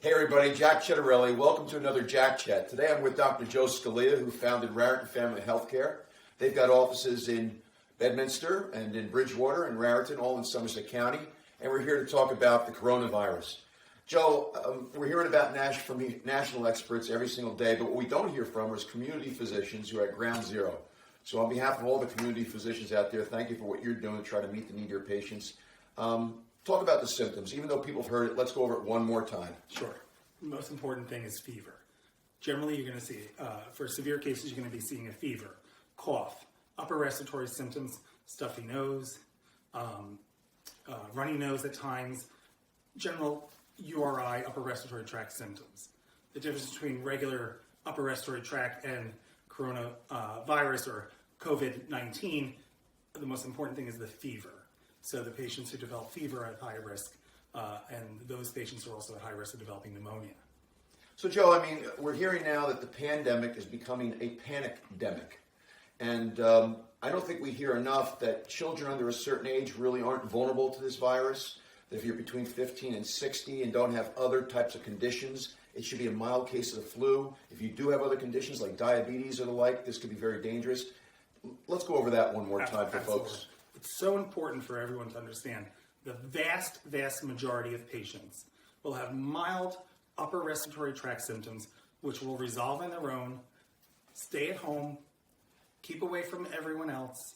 Hey everybody, Jack Chettarelli. Welcome to another Jack Chat. Today I'm with Dr. Joe Scalia, who founded Raritan Family Healthcare. They've got offices in Bedminster and in Bridgewater and Raritan, all in Somerset County. And we're here to talk about the coronavirus. Joe, we're hearing about from national experts every single day, but what we don't hear from is community physicians who are at ground zero. So on behalf of all the community physicians out there, thank you for what you're doing to try to meet the need of your patients. Talk about the symptoms. Even though people have heard it, let's go over it one more time. Sure. The most important thing is fever. Generally, you're going to see, for severe cases, you're going to be seeing a fever, cough, upper respiratory symptoms, stuffy nose, runny nose at times, general URI, upper respiratory tract symptoms. The difference between regular upper respiratory tract and coronavirus or COVID-19, the most important thing is the fever. So the patients who develop fever are at high risk, and those patients are also at high risk of developing pneumonia. So Joe, I mean, we're hearing now that the pandemic is becoming a panic-demic. And I don't think we hear enough that children under a certain age really aren't vulnerable to this virus. That if you're between 15 and 60 and don't have other types of conditions, it should be a mild case of the flu. If you do have other conditions like diabetes or the like, this could be very dangerous. Let's go over that one more time for folks. It's so important for everyone to understand the vast, vast majority of patients will have mild upper respiratory tract symptoms, which will resolve on their own, stay at home, keep away from everyone else.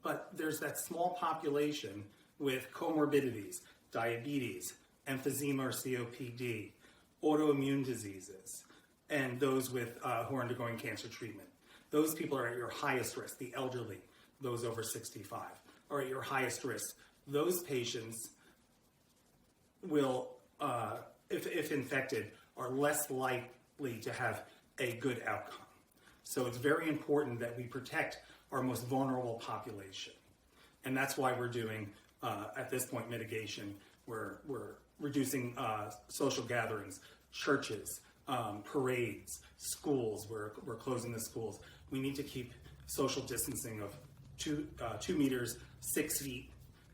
But there's that small population with comorbidities, diabetes, emphysema or COPD, autoimmune diseases, and those with who are undergoing cancer treatment. Those people are at your highest risk, the elderly, those over 65, are at your highest risk. Those patients will, if infected, are less likely to have a good outcome. So it's very important that we protect our most vulnerable population. And that's why we're doing, at this point, mitigation. We're reducing social gatherings, churches, parades, schools. We're closing the schools. We need to keep social distancing of 2 meters, 6 feet,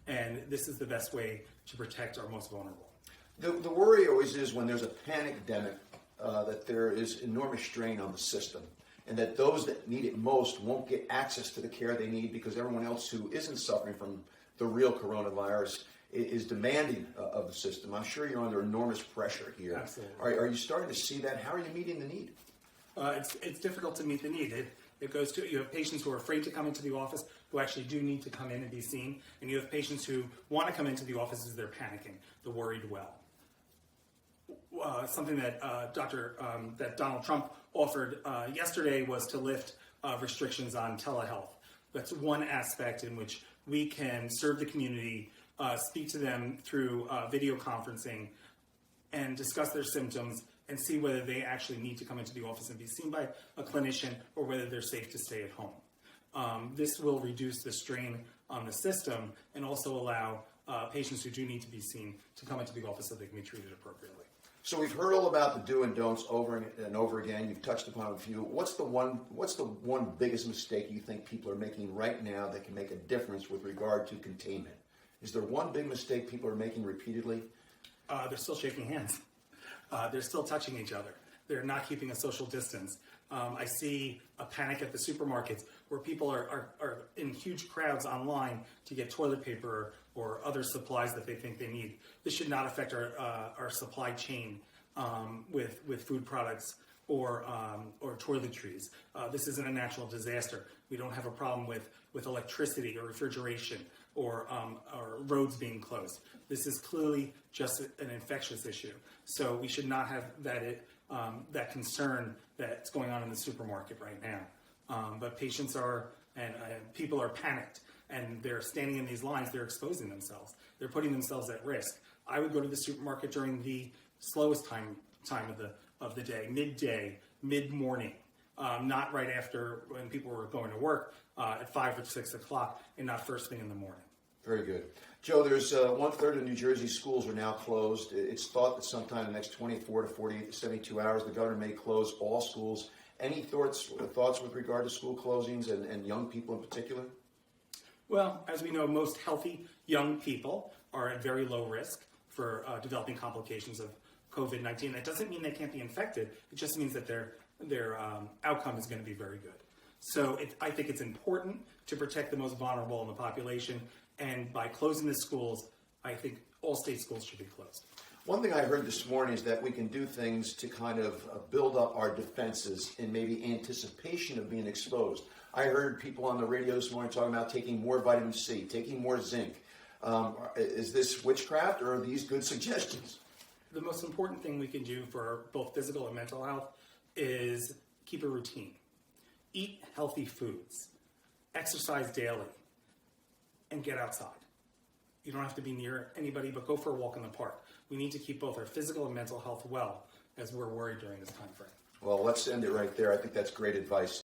and this is the best way to protect our most vulnerable. The worry always is when there's a panic-demic that there is enormous strain on the system, and that those that need it most won't get access to the care they need because everyone else who isn't suffering from the real coronavirus is demanding of the system. I'm sure you're under enormous pressure here. Absolutely. Are you starting to see that? How are you meeting the need? It's difficult to meet the need. It goes to, you have patients who are afraid to come into the office who actually do need to come in and be seen, and you have patients who want to come into the office as they're panicking, the worried well. Something that that Donald Trump offered yesterday was to lift restrictions on telehealth. That's one aspect in which we can serve the community, speak to them through video conferencing, and discuss their symptoms and see whether they actually need to come into the office and be seen by a clinician or whether they're safe to stay at home. This will reduce the strain on the system and also allow patients who do need to be seen to come into the office so they can be treated appropriately. So we've heard all about the do and don'ts over and over again. You've touched upon a few. What's the one biggest mistake you think people are making right now that can make a difference with regard to containment? Is there one big mistake people are making repeatedly? They're still shaking hands. They're still touching each other. They're not keeping a social distance. I see a panic at the supermarkets where people are in huge crowds online to get toilet paper or other supplies that they think they need. This should not affect our supply chain with food products or toiletries. This isn't a natural disaster. We don't have a problem with electricity or refrigeration or roads being closed. This is clearly just an infectious issue. So we should not have that concern that's going on in the supermarket right now. But patients and people are panicked, and they're standing in these lines. They're exposing themselves. They're putting themselves at risk. I would go to the supermarket during the slowest time of the day, midday, mid-morning, not right after when people were going to work at 5 or 6 o'clock, and not first thing in the morning. Very good. Joe, there's 1/3 of New Jersey schools are now closed. It's thought that sometime in the next 24 to 48 to 72 hours, the governor may close all schools. Any thoughts with regard to school closings and young people in particular? Well, as we know, most healthy young people are at very low risk for developing complications of COVID-19. That doesn't mean they can't be infected. It just means that their outcome is going to be very good. So I think it's important to protect the most vulnerable in the population. And by closing the schools, I think all state schools should be closed. One thing I heard this morning is that we can do things to kind of build up our defenses in maybe anticipation of being exposed. I heard people on the radio this morning talking about taking more vitamin C, taking more zinc. Is this witchcraft, or are these good suggestions? The most important thing we can do for both physical and mental health is keep a routine. Eat healthy foods. Exercise daily. And get outside. You don't have to be near anybody, but go for a walk in the park. We need to keep both our physical and mental health well as we're worried during this time frame. Well, let's end it right there. I think that's great advice.